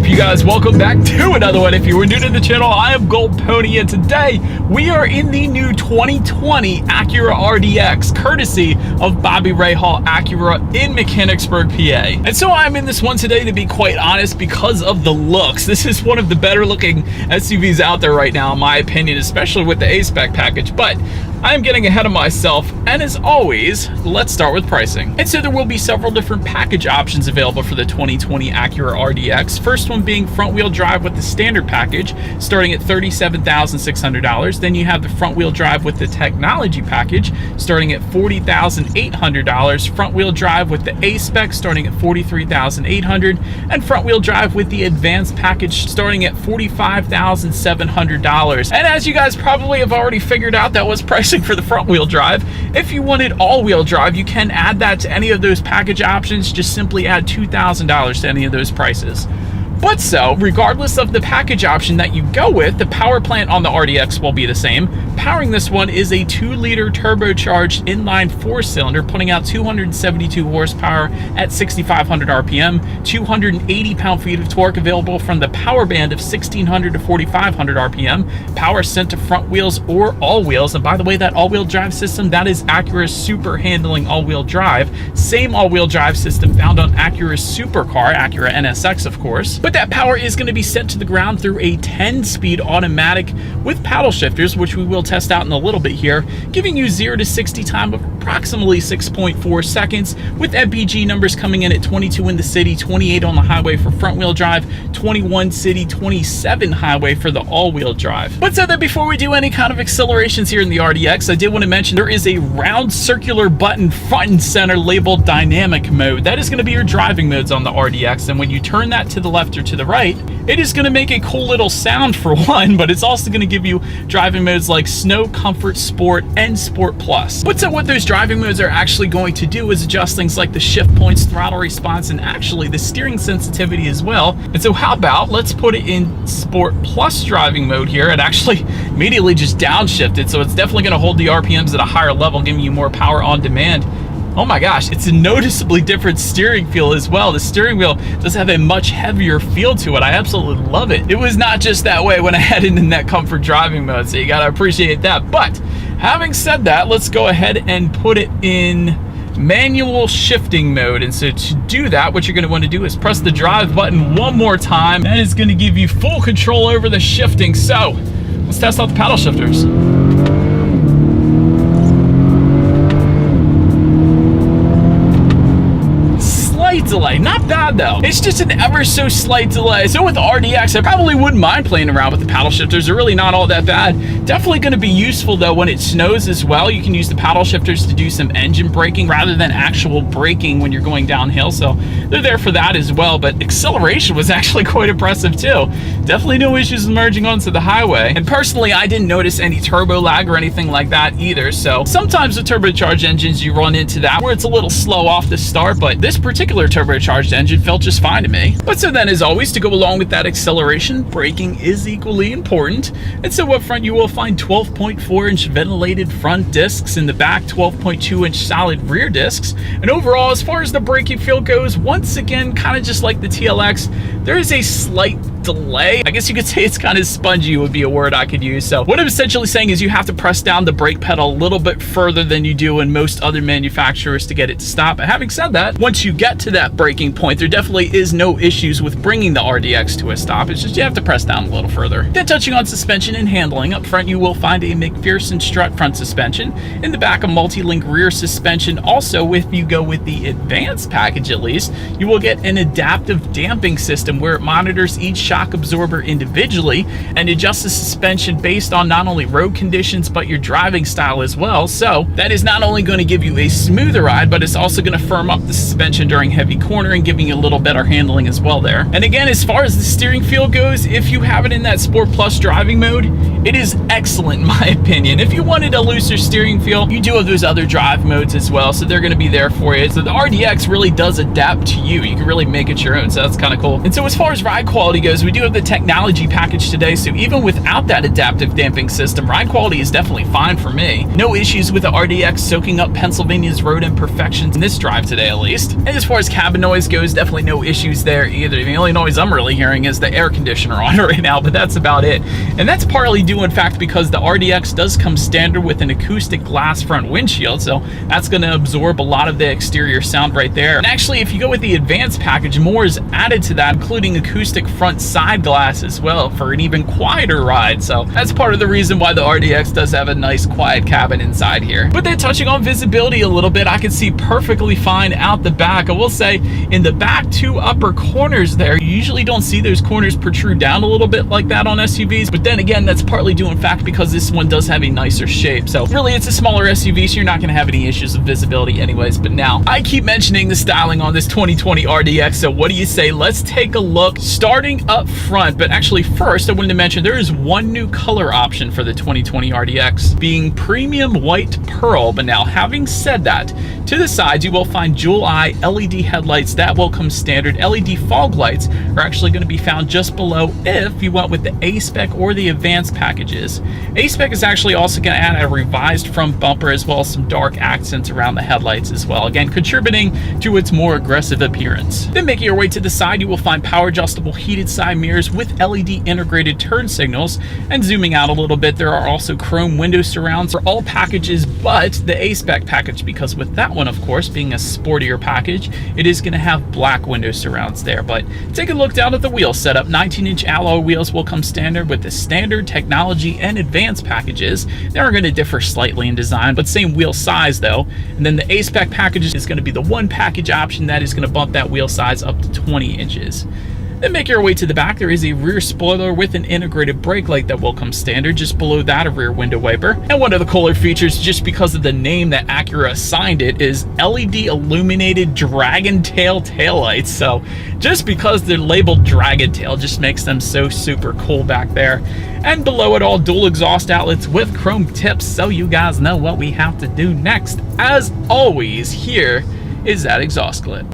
up, you guys? Welcome back to another one. If you were new to the channel, I am Gold Pony, and today we are in the new 2020 Acura RDX, courtesy of Bobby Rahal Acura in Mechanicsburg, PA. And so I'm in this one today, to be quite honest, because of the looks. This is one of the better looking SUVs out there right now, in my opinion, especially with the A-Spec package. But I'm getting ahead of myself, and as always, let's start with pricing. And so there will be several different package options available for the 2020 Acura RDX. First one being front-wheel drive with the standard package, starting at $37,600. Then you have the front-wheel drive with the technology package, starting at $40,800. Front-wheel drive with the A-Spec, starting at $43,800. And front-wheel drive with the advanced package, starting at $45,700. And as you guys probably have already figured out, that was pricing for the front wheel drive. If you wanted all-wheel drive, you can add that to any of those package options. Just simply add $2,000 to any of those prices. But so, regardless of the package option that you go with, the power plant on the RDX will be the same. Powering this one is a 2-liter turbocharged inline 4-cylinder, putting out 272 horsepower at 6,500 RPM, 280 pound-feet of torque available from the power band of 1,600 to 4,500 RPM, power sent to front wheels or all wheels. And by the way, that all-wheel drive system, that is Acura's super handling all-wheel drive. Same all-wheel drive system found on Acura's supercar, Acura NSX, of course. But that power is going to be sent to the ground through a 10-speed automatic with paddle shifters, which we will test out in a little bit here, giving you 0 to 60 time of approximately 6.4 seconds, with MPG numbers coming in at 22 in the city, 28 on the highway for front-wheel drive, 21 city, 27 highway for the all-wheel drive. But so that before we do any kind of accelerations here in the RDX, I did want to mention there is a round circular button front and center labeled dynamic mode. That is going to be your driving modes on the RDX, and when you turn that to the left or to the right, it is going to make a cool little sound for one, but it's also going to give you driving modes like Snow, Comfort, Sport, and Sport Plus. But so what those driving modes are actually going to do is adjust things like the shift points, throttle response, and actually the steering sensitivity as well. And so how about let's put it in Sport Plus driving mode here. It actually immediately just downshifted, so it's definitely going to hold the RPMs at a higher level, giving you more power on demand. Oh my gosh, it's a noticeably different steering feel as well. The steering wheel does have a much heavier feel to it. I absolutely love it. It was not just that way when I had it in that comfort driving mode, so you gotta appreciate that. But having said that, let's go ahead and put it in manual shifting mode. And so to do that, what you're going to want to do is press the drive button one more time. That is going to give you full control over the shifting. So let's test out the paddle shifters. Delay, not bad though. It's just an ever so slight delay. So with the RDX, I probably wouldn't mind playing around with the paddle shifters. They're really not all that bad. Definitely going to be useful though when it snows as well. You can use the paddle shifters to do some engine braking rather than actual braking when you're going downhill. So they're there for that as well. But acceleration was actually quite impressive too. Definitely no issues merging onto the highway. And personally, I didn't notice any turbo lag or anything like that either. So sometimes with turbocharged engines, you run into that where it's a little slow off the start, but this particular turbocharged engine felt just fine to me. But so then, as always, to go along with that acceleration, braking is equally important. And so up front you will find 12.4-inch ventilated front discs, in the back 12.2-inch solid rear discs. And overall, as far as the braking feel goes, once again, kind of just like the TLX, there is a slight delay. I guess you could say it's kind of spongy would be a word I could use. So what I'm essentially saying is you have to press down the brake pedal a little bit further than you do in most other manufacturers to get it to stop. But having said that, once you get to that braking point, there definitely is no issues with bringing the RDX to a stop. It's just you have to press down a little further. Then touching on suspension and handling, up front you will find a McPherson strut front suspension. In the back, a multi-link rear suspension. Also, if you go with the advanced package at least, you will get an adaptive damping system where it monitors each shock absorber individually and adjusts the suspension based on not only road conditions but your driving style as well. So that is not only going to give you a smoother ride, but it's also going to firm up the suspension during heavy cornering, giving you a little better handling as well there. And again, as far as the steering feel goes, if you have it in that Sport Plus driving mode, it is excellent in my opinion. If you wanted a looser steering feel, you do have those other drive modes as well, so they're going to be there for you. So the RDX really does adapt to you. You can really make it your own, so that's kind of cool. And so as far as ride quality goes, we do have the technology package today, so even without that adaptive damping system, ride quality is definitely fine for me. No issues with the RDX soaking up Pennsylvania's road imperfections in this drive today, at least. And as far as cabin noise goes, definitely no issues there either. The only noise I'm really hearing is the air conditioner on right now, but that's about it. And that's partly due, in fact, because the RDX does come standard with an acoustic glass front windshield, so that's going to absorb a lot of the exterior sound right there. And actually, if you go with the advanced package, more is added to that, including acoustic front side glass as well for an even quieter ride. So that's part of the reason why the RDX does have a nice quiet cabin inside here. But then touching on visibility a little bit, I can see perfectly fine out the back. I will say in the back two upper corners there, you usually don't see those corners protrude down a little bit like that on SUVs. But then again, that's partly due in fact because this one does have a nicer shape. So really it's a smaller SUV, so you're not going to have any issues with visibility anyways. But now I keep mentioning the styling on this 2020 RDX. So what do you say? Let's take a look starting up front. But actually first I wanted to mention there is one new color option for the 2020 RDX, being premium white pearl. But now having said that, to the sides you will find dual eye LED headlights that will come standard. LED fog lights are actually going to be found just below if you went with the A-Spec or the advanced packages. A-Spec is actually also going to add a revised front bumper as well as some dark accents around the headlights as well, again contributing to its more aggressive appearance. Then making your way to the side, you will find power adjustable heated side mirrors with LED integrated turn signals. And zooming out a little bit, there are also chrome window surrounds for all packages but the A-Spec package, because with that one, of course, being a sportier package, it is going to have black window surrounds there. But take a look down at the wheel setup. 19-inch alloy wheels will come standard with the standard, technology, and advanced packages. They are going to differ slightly in design, but same wheel size though. And then the A-Spec package is going to be the one package option that is going to bump that wheel size up to 20 inches. Then make your way to the back. There is a rear spoiler with an integrated brake light that will come standard. Just below that, a rear window wiper. And one of the cooler features, just because of the name that Acura assigned it, is LED illuminated dragon tail taillights. So just because they're labeled dragon tail just makes them so super cool back there. And below it all, dual exhaust outlets with chrome tips, so you guys know what we have to do next. As always, here is that exhaust clip.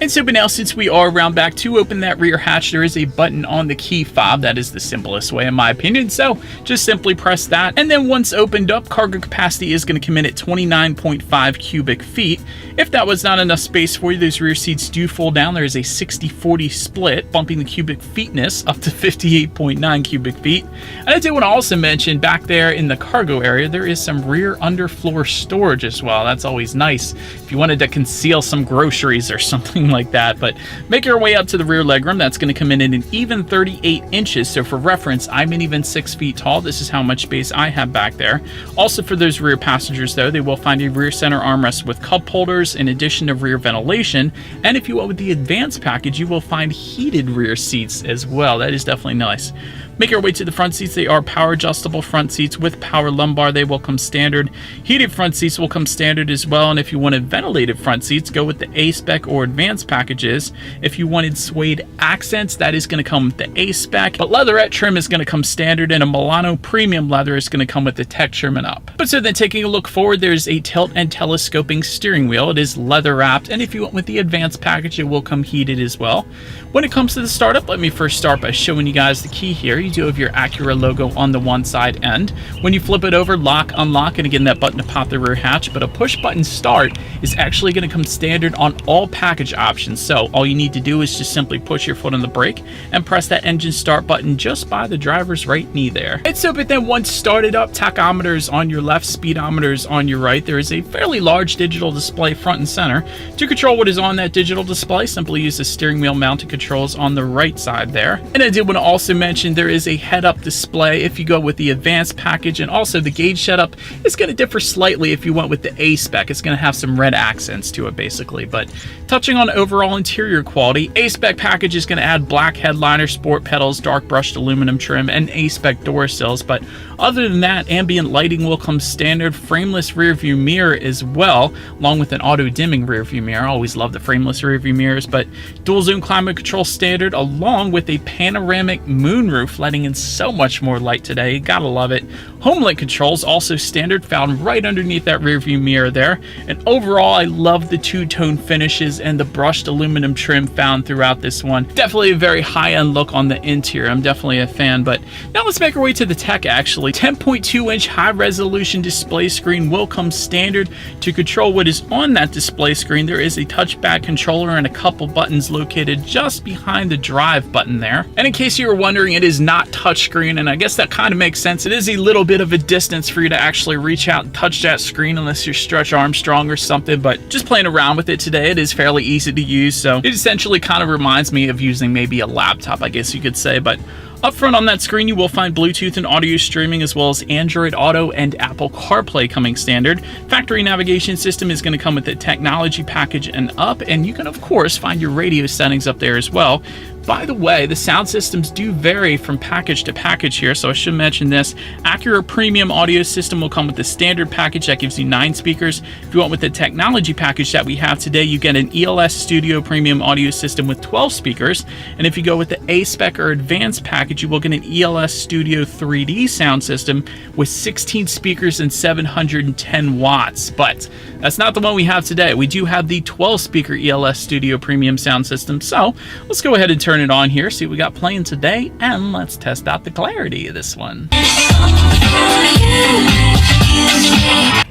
And so, but now since we are around back, to open that rear hatch, there is a button on the key fob. That is the simplest way in my opinion. So just simply press that. And then once opened up, cargo capacity is going to come in at 29.5 cubic feet. If that was not enough space for you, those rear seats do fold down. There is a 60-40 split, bumping the cubic feetness up to 58.9 cubic feet. And I did want to also mention back there in the cargo area, there is some rear underfloor storage as well. That's always nice if you wanted to conceal some groceries or something like that. But make your way up to the rear legroom. That's going to come in at an even 38 inches. So for reference, I'm an even 6 feet tall. This is how much space I have back there. Also for those rear passengers though, they will find a rear center armrest with cup holders in addition to rear ventilation. And if you went with the advanced package, you will find heated rear seats as well. That is definitely nice. Make your way to the front seats. They are power adjustable front seats with power lumbar. They will come standard. Heated front seats will come standard as well. And if you wanted ventilated front seats, go with the A-Spec or advanced packages. If you wanted suede accents, that is going to come with the A-Spec. But leatherette trim is going to come standard, and a Milano premium leather is going to come with the tech trim and up. But so then taking a look forward, there's a tilt and telescoping steering wheel. It is leather wrapped. And if you went with the advanced package, it will come heated as well. When it comes to the startup, let me first start by showing you guys the key here. You do have your Acura logo on the one side end. When you flip it over, lock, unlock, and again that button to pop the rear hatch. But a push button start is actually going to come standard on all package options. So all you need to do is just simply push your foot on the brake and press that engine start button just by the driver's right knee there. And so, but then once started up, tachometers on your left, speedometers on your right. There is a fairly large digital display front and center. To control what is on that digital display, simply use the steering wheel mounted controls on the right side there. And I did want to also mention there is is a head-up display if you go with the advanced package, and also the gauge setup is going to differ slightly if you went with the A spec. It's going to have some red accents to it basically. But touching on overall interior quality, A spec package is going to add black headliner, sport pedals, dark brushed aluminum trim, and A spec door sills. But other than that, ambient lighting will come standard, frameless rear view mirror as well, along with an auto dimming rear view mirror. I always love the frameless rear view mirrors. But dual zone climate control standard, along with a panoramic moonroof, letting in so much more light today. Gotta love it. HomeLink controls also standard, found right underneath that rear view mirror there. And overall, I love the two-tone finishes and the brushed aluminum trim found throughout this one. Definitely a very high-end look on the interior. I'm definitely a fan. But now let's make our way to the tech actually. 10.2-inch high-resolution display screen will come standard. To control what is on that display screen, there is a touchpad controller and a couple buttons located just behind the drive button there. And in case you were wondering, it is not touchscreen, and I guess that kind of makes sense. It is a little bit of a distance for you to actually reach out and touch that screen unless you stretch Armstrong or something, but just playing around with it today, it is fairly easy to use. So it essentially kind of reminds me of using maybe a laptop, I guess you could say. But up front on that screen, you will find Bluetooth and audio streaming, as well as Android Auto and Apple CarPlay coming standard. Factory navigation system is going to come with the technology package and up, and you can of course find your radio settings up there as well. By the way, the sound systems do vary from package to package here, so I should mention this. Acura Premium Audio System will come with the standard package that gives you 9 speakers. If you want with the technology package that we have today, you get an ELS Studio Premium Audio System with 12 speakers. And if you go with the A-Spec or Advanced package, you will get an ELS Studio 3D sound system with 16 speakers and 710 watts. But that's not the one we have today. We do have the 12-speaker ELS Studio Premium sound system. So let's go ahead and turn it on here, see what we got playing today, and let's test out the clarity of this one.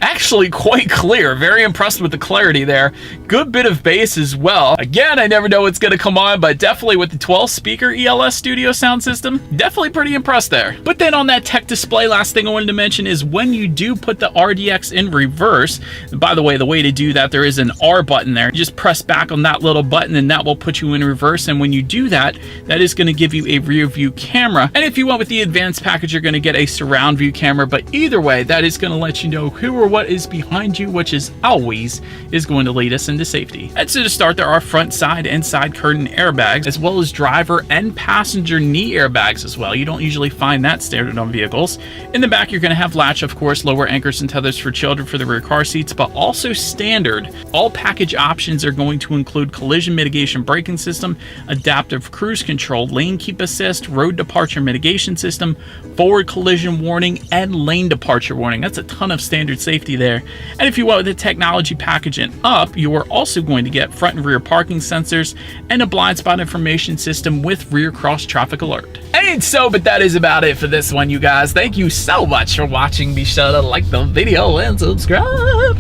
Actually quite clear. Very impressed with the clarity there. Good bit of bass as well. Again, I never know what's going to come on, but definitely with the 12-speaker ELS Studio sound system, definitely pretty impressed there. But then on that tech display, last thing I wanted to mention is when you do put the RDX in reverse, and by the way, the way to do that, there is an R button there. You just press back on that little button and that will put you in reverse. And when you do that, that is going to give you a rear view camera. And if you went with the advanced package, you're going to get a surround view camera. But either way, that is going to let you know who or what is behind you, which is always going to lead us into safety. And so to start, there are front, side, and side curtain airbags, as well as driver and passenger knee airbags as well. You don't usually find that standard on vehicles. In the back, you're going to have latch, of course, lower anchors and tethers for children for the rear car seats, but also standard. All package options are going to include collision mitigation braking system, adaptive cruise control, lane keep assist, road departure mitigation system, forward collision warning, and lane departure warning. That's a ton of standard safety there. And if you want the technology package and up, you are also going to get front and rear parking sensors and a blind spot information system with rear cross traffic alert. And so, but that is about it for this one, you guys. Thank you so much for watching. Be sure to like the video and subscribe.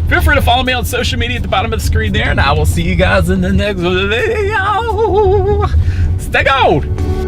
Feel free to follow me on social media at the bottom of the screen there, and I will see you guys in the next video. Stay gold.